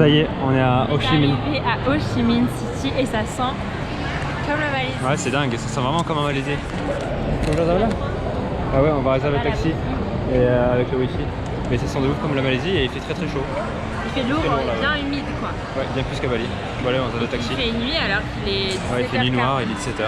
Ça y est, on est à Ho Chi Minh. On est arrivé à Ho Chi Minh City et ça sent comme la Malaisie. Ouais, c'est dingue, ça sent vraiment comme en Malaisie. Bonjour Zabla. Ah ouais, on va réserver le taxi et avec le wifi. Mais ça sent de ouf comme la Malaisie et il fait très très chaud. Il fait lourd, bien humide quoi. Ouais, bien plus qu'à Bali. Bon allez, on réserve le taxi. Il fait nuit alors qu'il est 17h. Ouais, il fait nuit noire, il est 17h.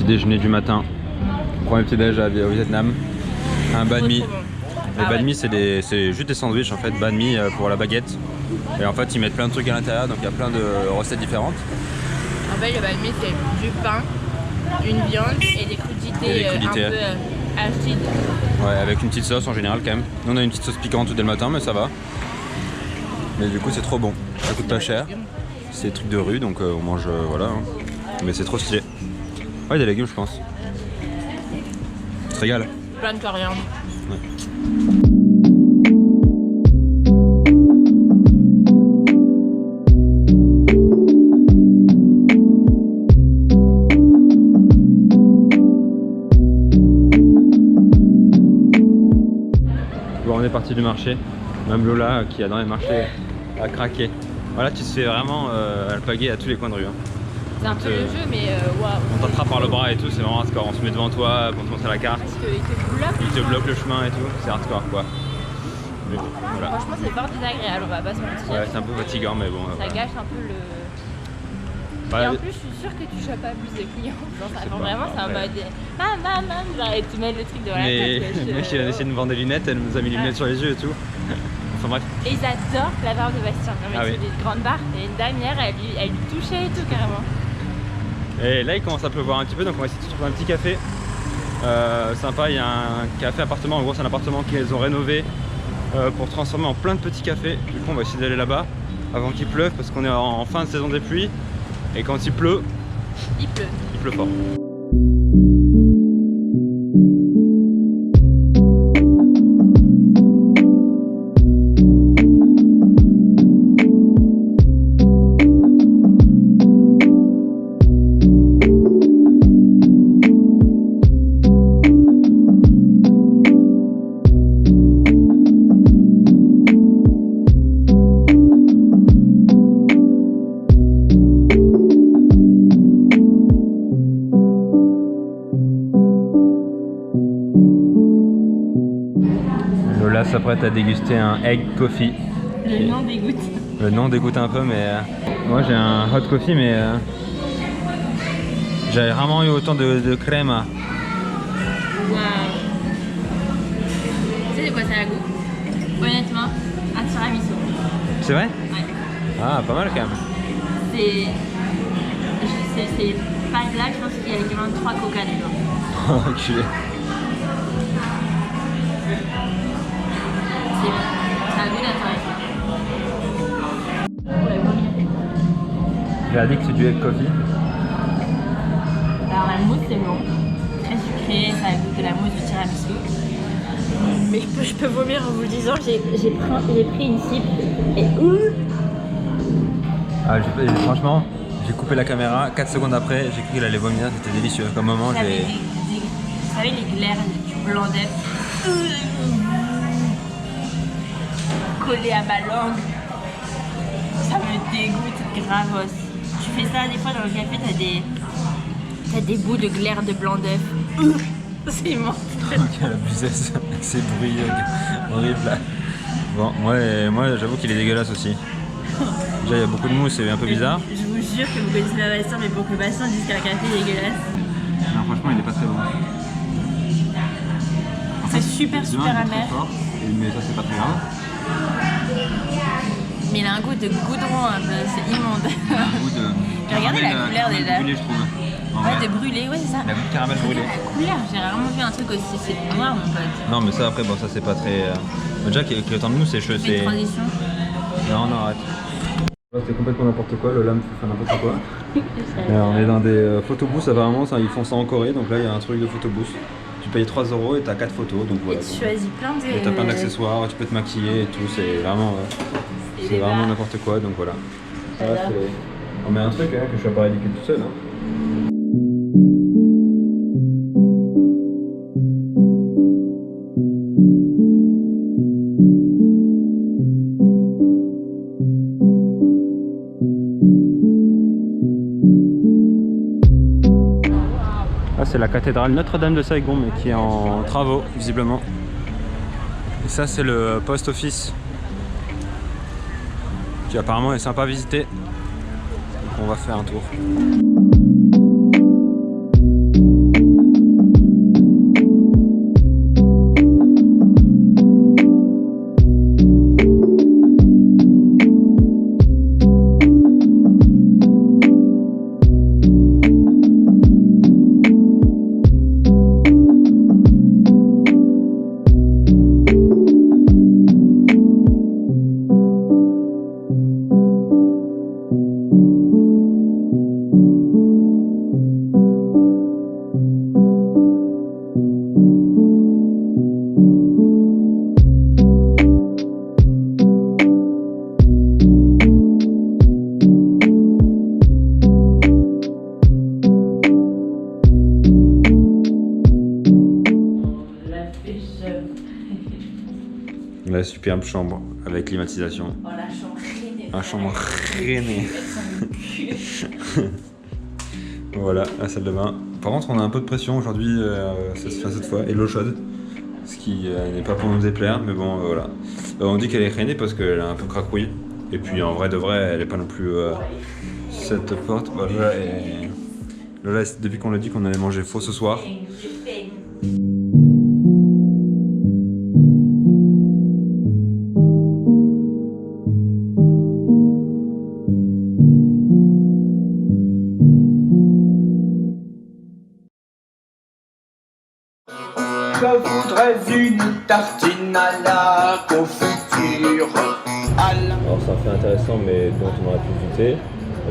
Déjeuner du matin, premier petit déj au Vietnam, un banh mi. Les banh mi c'est juste des sandwichs en fait, banh mi pour la baguette. Et en fait ils mettent plein de trucs à l'intérieur, donc il y a plein de recettes différentes. En fait le banh mi c'est du pain, une viande et des crudités, un peu acides. Ouais, avec une petite sauce en général quand même. Nous on a une petite sauce piquante dès le matin mais ça va. Mais du coup c'est trop bon, ça coûte pas cher. C'est des trucs de rue donc on mange voilà. Mais c'est trop stylé. Ouais, des légumes, je pense. Tu te régales. Plein de coriandre. Ouais. Bon, on est parti du marché. Même Lola, qui a dans les marchés, a craqué. Voilà, tu te fais vraiment alpaguer à tous les coins de rue. Hein. C'est un peu le jeu, mais waouh. On t'attrape par le bras et tout, c'est vraiment hardcore. On se met devant toi pour te montrer la carte. Parce qu'il te bloque le chemin et tout, c'est hardcore quoi. Mais voilà. Franchement, c'est fort désagréable, on va pas se mentir. Ouais, c'est un peu fatigant, mais bon. Ça gâche un peu le. Bah, et en plus, je suis sûre que tu chopes pas plus de clients. Genre, vraiment, c'est un mode. Genre, et tu mets le truc devant la tête. Le mec, il a essayé de nous vendre des lunettes, elle nous a mis les lunettes sur les yeux et tout. Enfin bref. Et ils adorent la barbe de Bastien. Non, mais c'est des grandes barres. Et une dame hier, elle lui touchait et tout, carrément. Et là il commence à pleuvoir un petit peu, donc on va essayer de trouver un petit café sympa. Il y a un café appartement, en gros c'est un appartement qu'ils ont rénové pour transformer en plein de petits cafés. Du coup on va essayer d'aller là-bas avant qu'il pleuve parce qu'on est en fin de saison des pluies. Et quand il pleut fort. Lola s'apprête à déguster un egg coffee. Le nom dégoûte. Le nom dégoûte un peu, mais moi j'ai un hot coffee, mais j'avais rarement eu autant de crème. Waouh. Tu sais de quoi ça a goût? Honnêtement, un tiramisu. C'est vrai? Ouais. Ah, pas mal quand même. C'est pas là, je pense qu'il y a équivalent de 3 coca dedans. Oh, enculé. Ça a goût d'intéressant. J'ai dit que c'est du egg coffee. Alors la mousse c'est bon, très sucré, ça a le goût de la mousse du tiramisu. Mais je peux vomir en vous le disant, j'ai pris une cible et Franchement, j'ai coupé la caméra, 4 secondes après, j'ai cru qu'il allait vomir, c'était délicieux. Comme moment, vous savez les glaires du blanc d'œuf collé à ma langue, ça me dégoûte gravos. Tu fais ça des fois dans le café, t'as des bouts de glaire de blanc d'œuf. C'est immense. Quelle abusesse, c'est bruit horrible là. Bon, moi j'avoue qu'il est dégueulasse aussi. Déjà il y a beaucoup de mousse, c'est un peu bizarre. Je vous jure que vous connaissez la Bastien, mais pour que Bastien dise qu'un café est dégueulasse. Non, franchement il est pas très bon. C'est super amer. Mais ça c'est pas très grave. Mais il a un goût de goudron un peu, c'est immonde. Un goût de Regardez la couleur déjà. Brûlé, je trouve. Ouais, de brûlé, ouais c'est ça. La goût de caramel brûlé. La couleur, j'ai rarement vu un truc aussi, c'est noir mon pote. Non mais ça après bon ça c'est pas très... Déjà qu'il y ait autant de mousse c'est cheveux c'est... transition. Non arrête. C'est complètement n'importe quoi, le lame fait n'importe quoi. On est dans des photobooths apparemment, ils font ça en Corée, donc là il y a un truc de photobooth. Tu payes 3 € et t'as 4 photos. Donc voilà. Et tu choisis plein de... Et t'as plein d'accessoires, tu peux te maquiller et tout, c'est vraiment n'importe quoi, donc voilà. On met un truc hein, que je suis pas ridicule tout seul. Hein. Ah, c'est la cathédrale Notre-Dame de Saigon, mais qui est en travaux, visiblement. Et ça, c'est le post office, qui apparemment est sympa à visiter. Donc on va faire un tour. La superbe chambre avec climatisation. Oh, la chambre traînée. La chambre traînée. Voilà, la salle de bain. Par contre, on a un peu de pression aujourd'hui, cette fois, et l'eau chaude. Ce qui n'est pas pour nous déplaire, mais bon, voilà. On dit qu'elle est traînée parce qu'elle est un peu cracouille. Et puis en vrai de vrai, elle n'est pas non plus. Cette porte, voilà. Et Lola, depuis qu'on l'a dit qu'on allait manger faux ce soir. Je voudrais une tartine à la confiture. Alors c'est un fait intéressant mais dont on aurait pu douter.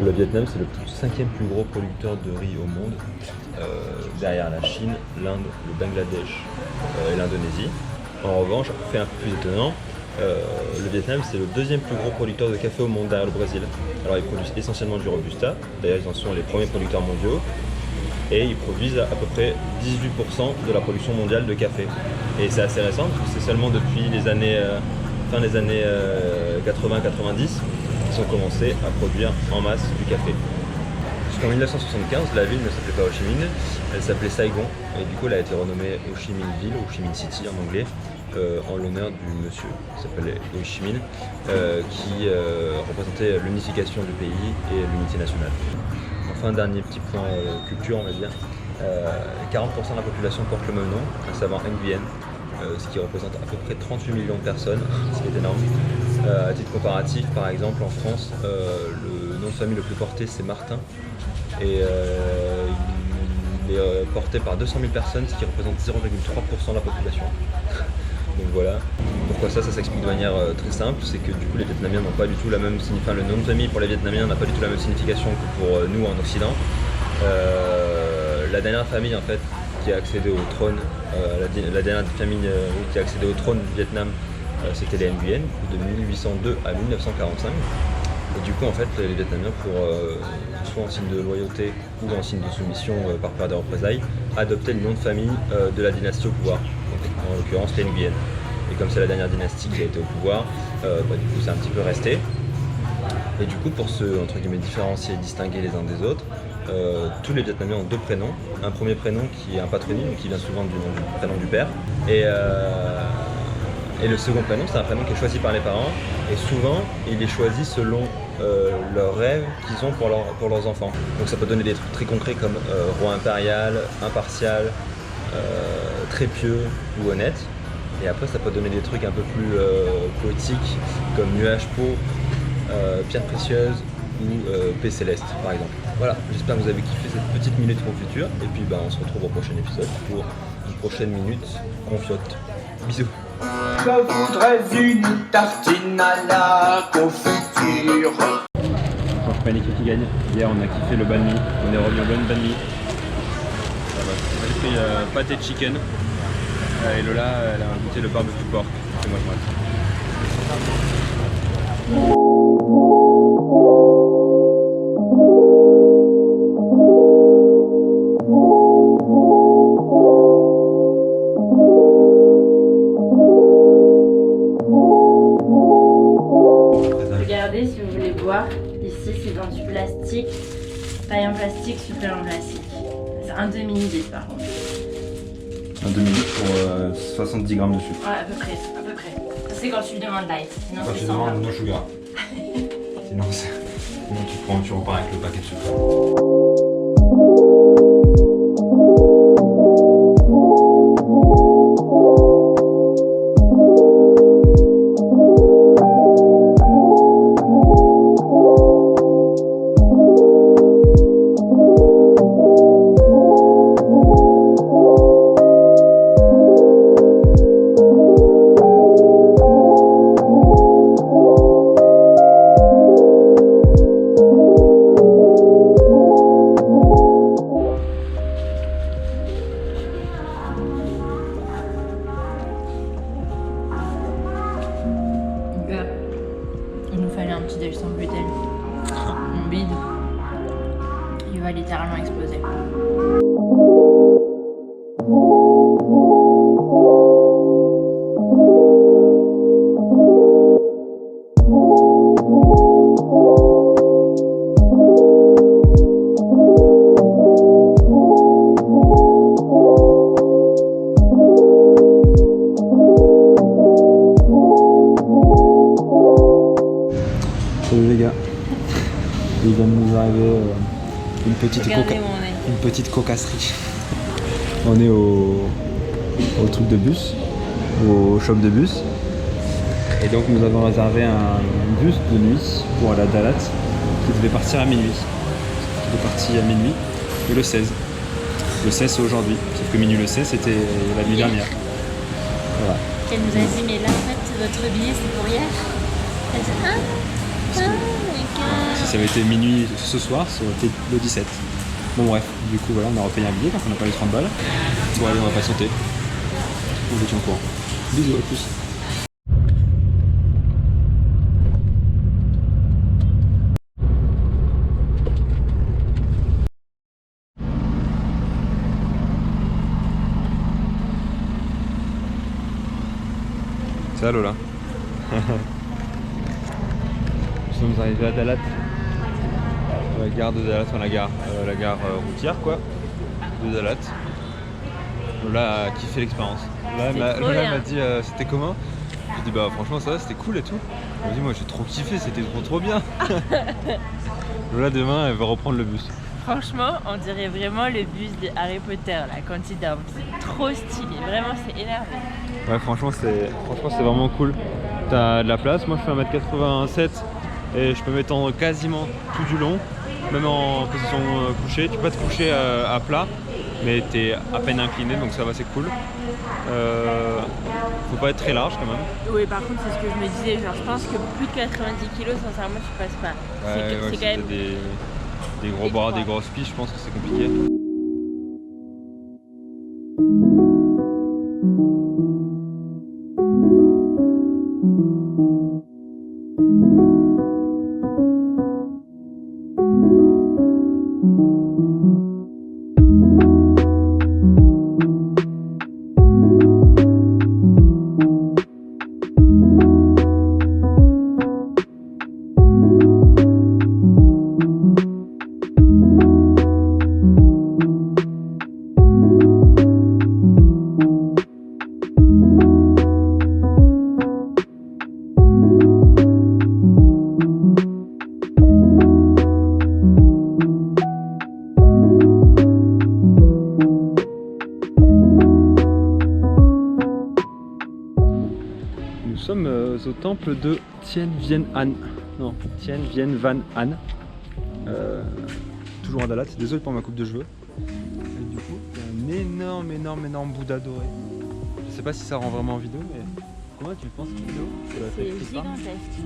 Le Vietnam c'est le 5e plus gros producteur de riz au monde, derrière la Chine, l'Inde, le Bangladesh et l'Indonésie. En revanche, fait un peu plus étonnant, le Vietnam c'est le 2e plus gros producteur de café au monde derrière le Brésil. Alors ils produisent essentiellement du Robusta, d'ailleurs ils en sont les premiers producteurs mondiaux. Et ils produisent à peu près 18% de la production mondiale de café. Et c'est assez récent parce que c'est seulement depuis les années, fin des années 80-90 qu'ils ont commencé à produire en masse du café. Jusqu'en 1975, la ville ne s'appelait pas Ho Chi Minh, elle s'appelait Saigon. Et du coup, elle a été renommée Ho Chi Minh Ville, Ho Chi Minh City en anglais, en l'honneur du monsieur qui s'appelait Ho Chi Minh, qui représentait l'unification du pays et l'unité nationale. Enfin, dernier petit point culture, on va dire. 40% de la population porte le même nom, à savoir Nguyen, ce qui représente à peu près 38 millions de personnes, ce qui est énorme. À titre comparatif, par exemple, en France, le nom de famille le plus porté, c'est Martin. Et il est porté par 200 000 personnes, ce qui représente 0,3% de la population. Donc voilà. Pourquoi ça s'explique de manière très simple, c'est que du coup les Vietnamiens n'ont pas du tout la même signification, le nom de famille pour les Vietnamiens n'a pas du tout la même signification que pour nous en Occident. La dernière famille en fait qui a accédé au trône, la dernière famille qui a accédé au trône du Vietnam, c'était les Nguyen, de 1802 à 1945. Et du coup en fait les Vietnamiens, pour soit en signe de loyauté ou en signe de soumission par peur des représailles, adoptaient le nom de famille de la dynastie au pouvoir, donc, en l'occurrence les Nguyen. Et comme c'est la dernière dynastie qui a été au pouvoir, du coup c'est un petit peu resté. Et du coup pour se entre guillemets différencier et distinguer les uns des autres, tous les Vietnamiens ont deux prénoms. Un premier prénom qui est un patronyme, qui vient souvent du nom du prénom du père. Et le second prénom, c'est un prénom qui est choisi par les parents. Et souvent, il est choisi selon leurs rêves qu'ils ont pour leurs enfants. Donc ça peut donner des trucs très concrets comme roi impérial, impartial, très pieux ou honnête. Et après, ça peut donner des trucs un peu plus poétiques comme nuage peau, pierre précieuse ou paix céleste par exemple. Voilà, j'espère que vous avez kiffé cette petite minute confiture. Et puis on se retrouve au prochain épisode pour une prochaine minute confiote. Bisous. Je voudrais une tartine à la confiture. Alors, pas une équipe qui gagne. Hier on a kiffé le banh mi, on est revenu au bon banh mi. Ça va. pris pâté de chicken. Et Lola, elle a goûté le barbecue porc. C'est moi, Regardez si vous voulez boire. Ici, c'est dans du plastique. Paille en plastique, soufflé en plastique. C'est un demi-litre par contre. Un demi-litre pour 70 grammes de sucre. Ouais, à peu près, à peu près. Ça, c'est quand tu demandes light. Sinon, Quand c'est tu 100 demandes grammes. no sugar. Sinon, tu repars avec le paquet de sucre. Il nous fallait un petit déj sans gluten. Mon bide, il va littéralement exploser. Salut les gars, il vient de nous arriver Regardez où on est. une petite cocasserie. On est au truc de bus, au shop de bus. Et donc nous avons réservé un bus de nuit pour aller à Dalat qui devait partir à minuit. Il est parti à minuit, et le 16. Le 16 c'est aujourd'hui, sauf que minuit le 16 c'était la nuit dernière. Voilà. Elle nous a dit, mais là, en fait, votre billet, c'est pour hier. Elle dit, ah, Si ça avait été minuit ce soir, ça aurait été le 17. Bon bref, du coup voilà, on a repayé un billet donc on n'a pas les 30 balles. Bon allez, on va pas sauter. On vous tient au courant. Bisous, à plus. Ça Lola. Nous sommes arrivés à Dalat. La gare de Dalat, enfin la gare routière quoi, de Dalat. Lola a kiffé l'expérience. Lola m'a dit c'était comment. J'ai dit bah franchement ça va, c'était cool et tout. Elle m'a dit moi j'ai trop kiffé, c'était trop bien. Lola demain elle va reprendre le bus. Franchement, on dirait vraiment le bus de Harry Potter là, quand il dort. C'est trop stylé, vraiment c'est énervé. Ouais franchement c'est vraiment cool. T'as de la place, moi je fais 1m87 et je peux m'étendre quasiment tout du long. Même en position couchée, tu peux pas te coucher à plat, mais t'es à peine incliné donc ça va, c'est cool. Faut pas être très large quand même. Oui, par contre, c'est ce que je me disais, genre je pense que plus de 90 kg, sincèrement, tu passes pas. C'est quand même des gros bras, des grosses pistes, je pense que c'est compliqué. Nous sommes au temple de Tien Vien An. Non, Tien Vien Van An. Toujours à Dalat, désolé pour ma coupe de cheveux. Et du coup, il y a un énorme Bouddha doré. Je sais pas si ça rend vraiment en vidéo, mais comment tu penses en vidéo? C'est gigantesque.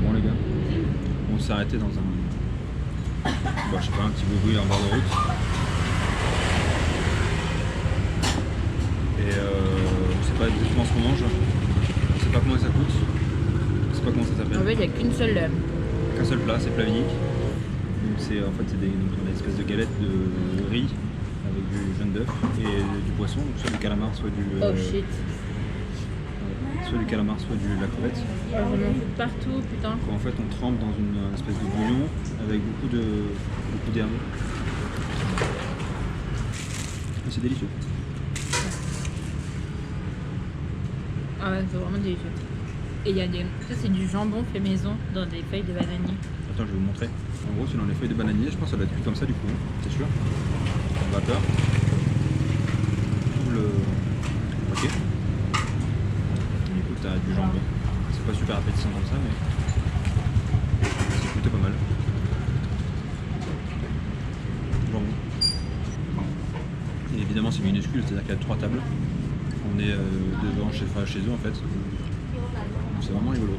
Bon les gars, on s'est arrêté dans un... Bon, je sais pas, un petit boui en bord de route. Et on sait pas exactement ce qu'on mange. On sait pas comment ça coûte. On sait pas comment ça s'appelle. En fait, il n'y a qu'un seul plat, c'est plat unique. Donc c'est en fait c'est des espèces de galettes de riz avec du jaune d'œuf et du poisson, donc soit du calamar, soit du... Oh shit. Soit du calamar, soit de la crevette. J'en fous partout, putain. En fait, on trempe dans une espèce de bouillon avec beaucoup d'herbes. Et c'est délicieux. Ah ouais, c'est vraiment délicieux. Et il y a des... Ça, c'est du jambon fait maison dans des feuilles de bananier. Attends, je vais vous montrer. En gros, c'est dans les feuilles de bananier. Je pense que ça doit être cuit comme ça, du coup. C'est sûr. En vapeur. Tout le... Ok. T'as du jambon, c'est pas super appétissant comme ça, mais c'est plutôt pas mal. Jambon. Et évidemment c'est minuscule, c'est-à-dire qu'il y a 3 tables. On est devant chez eux en fait. C'est vraiment rigolo.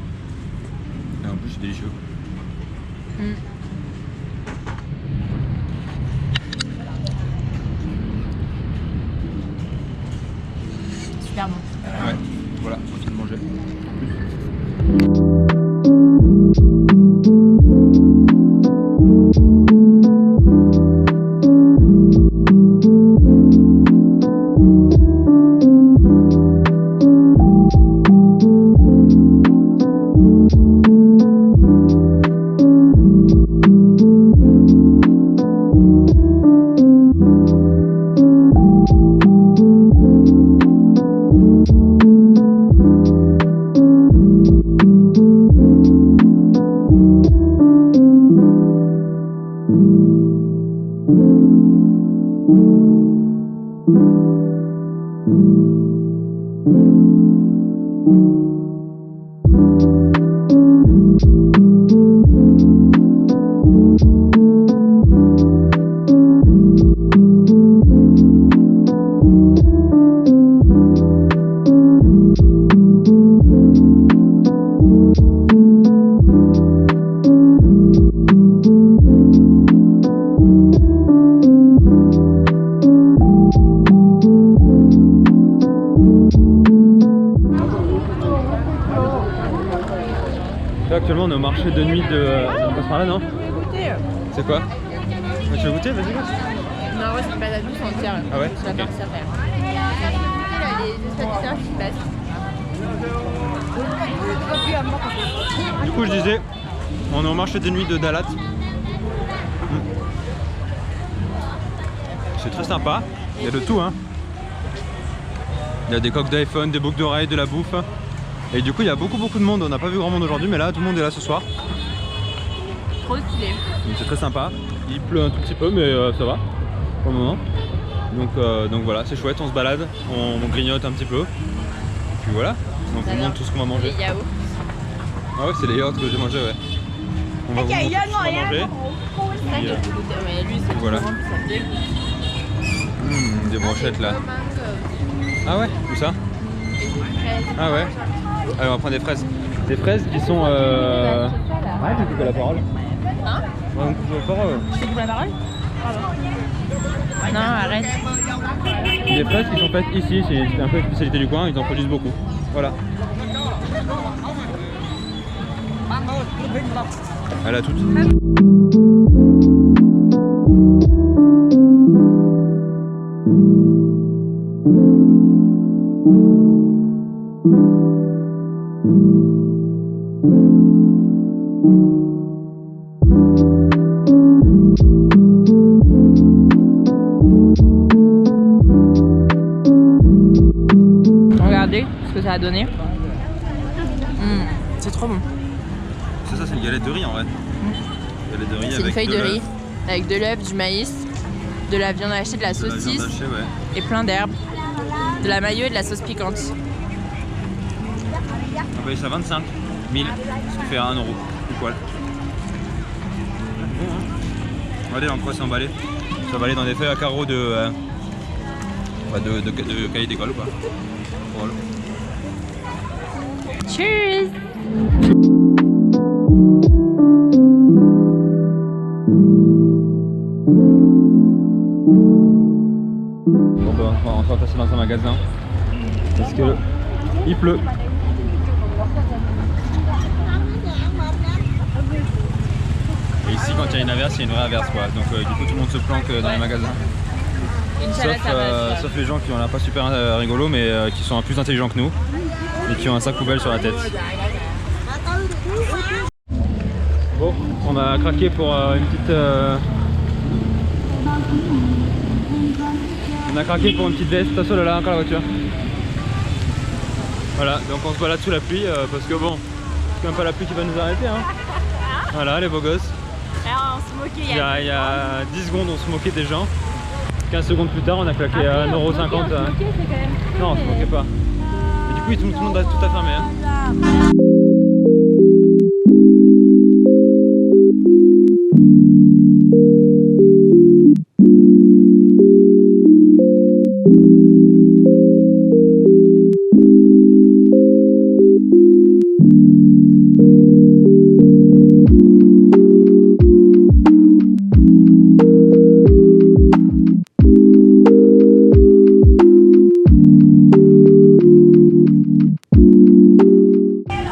Et en plus c'est délicieux. Super bon. Ouais, voilà, on vient de manger. Actuellement on est au marché de nuit de... On passe par là, non? C'est quoi? Tu veux goûter? Vas-y, goûte. Non, ouais, c'est pas la douce entière. Ah ouais? C'est la partie après. Les espaghettis qui passent. Du coup je disais, on est au marché de nuit de Dalat. C'est très sympa, il y a de tout hein. Il y a des coques d'iPhone, des boucles d'oreilles, de la bouffe. Et du coup il y a beaucoup de monde, on n'a pas vu grand monde aujourd'hui mais là tout le monde est là ce soir. Trop stylé. Donc c'est très sympa, il pleut un tout petit peu mais ça va pour le moment. Donc voilà, c'est chouette, on se balade, on grignote un petit peu. Et puis voilà, donc on montre tout ce qu'on va manger. Les yaourts. Ah ouais, c'est les yaourts que j'ai mangé, ouais. On va vous montrer tout ce qu'on va manger. Mais lui c'est voilà. trop bon, ça me dégoûte. Des brochettes là. Ah ouais, où ça? Ah ouais. Alors on va prendre des fraises. Des fraises qui sont... Ouais, j'ai coupé la parole. Hein? Ouais, on coupe la parole. Tu coupes la parole? Non, arrête. Des fraises qui sont faites ici, c'est un peu la spécialité du coin, ils en produisent beaucoup. Voilà. Elle a toutes. Regardez ce que ça a donné. C'est trop bon. C'est ça, c'est une galette de riz en vrai. Galette de riz C'est avec une feuille de riz l'œuf, avec de l'œuf, du maïs, de la viande hachée, de la de la viande saucisse hachée, ouais. et plein d'herbes, de la mayo et de la sauce piquante. On paye ça 25 000, ce qui fait 1 euro, du poil. Bon, hein. Regardez en quoi c'est emballé. C'est emballé dans des feuilles à carreaux de cahier d'école ou pas. Voilà. Cheers! Bon ben, on va passer dans un magasin parce que il pleut. Et ici quand il y a une averse, il y a une vraie averse quoi. Donc du coup tout le monde se planque dans les magasins. Sauf les gens qui ont l'air pas super rigolo mais qui sont plus intelligents que nous et qui ont un sac poubelle sur la tête. Bon, on a craqué pour une petite... On a craqué pour une petite veste. Attention là, encore la voiture. Voilà, donc on se balade sous la pluie parce que bon, c'est quand même pas la pluie qui va nous arrêter hein. Voilà, les beaux gosses. Alors, on se moquait Il y a 10 secondes on se moquait des gens. 15 secondes plus tard on a claqué 1,50 €. Non, on se moquait pas. Mais du coup tout le monde a tout à fermer hein.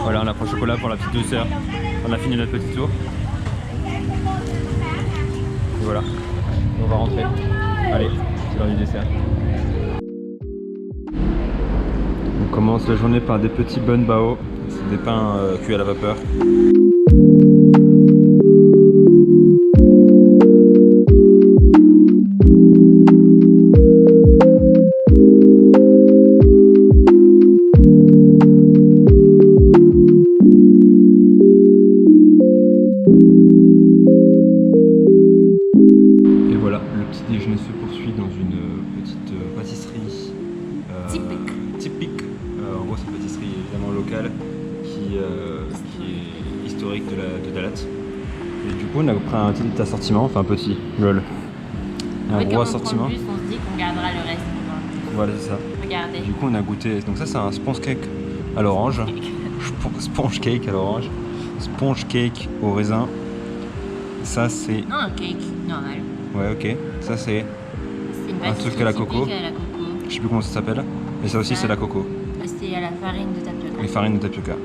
Voilà, on a pris au chocolat pour la petite douceur. On a fini notre petit tour. Et voilà, on va rentrer. Allez, c'est l'heure du dessert. On commence la journée par des petits bun bao. C'est des pains cuits à la vapeur. Et voilà, le petit déjeuner se poursuit dans une petite pâtisserie typique. En gros, c'est une pâtisserie évidemment locale qui est historique de Dalat. Et du coup, on a pris un petit assortiment, enfin petit, lol. Un gros assortiment. On se dit qu'on gardera le reste. Voilà, c'est ça. Regardez. Du coup, on a goûté. Donc, ça, c'est un sponge cake à l'orange. Sponge cake à l'orange. Sponge cake au raisin. Ça, c'est. Non, un cake normal. Ouais, ok. Ça, c'est C'est une un truc à la coco. typique à la coco. Je sais plus comment ça s'appelle. Et ça aussi, c'est la coco. C'est à la farine de tapioca. Les farines de tapioca.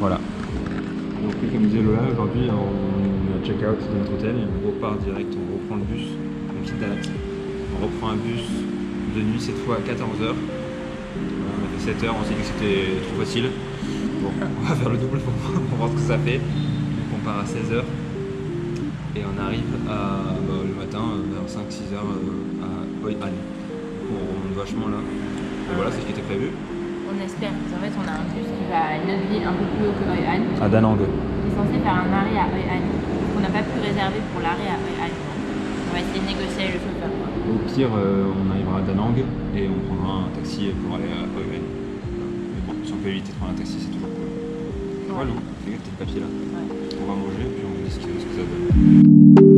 Voilà. Donc, comme disait Lola, aujourd'hui, on a check-out de notre hôtel et on repart direct. On reprend le bus. On quitte Dalat. On reprend un bus de nuit, cette fois à 14h. On a fait 7h, on s'est dit que c'était trop facile. Bon, on va faire le double pour voir ce que ça fait. Donc on part à 16h et on arrive le matin vers 5-6h à Hoi An. On remonte vachement là. Et voilà, c'est ce qui était prévu. On espère, parce qu'en fait on a un bus qui va à une autre ville un peu plus haut que Hoi An. À Da Nang. Qui est censé faire un arrêt à Hoi An. On n'a pas pu réserver pour l'arrêt à Hoi An. On va essayer de négocier avec le chauffeur. Au pire, on arrivera à Da Nang et on prendra un taxi pour aller à Hoi An. Mais bon, si on peut éviter de prendre un taxi, c'est toujours cool. Voilà, fais gaffe, t'as le papier là. Ouais. On va manger et puis on vous dit ce que ça donne.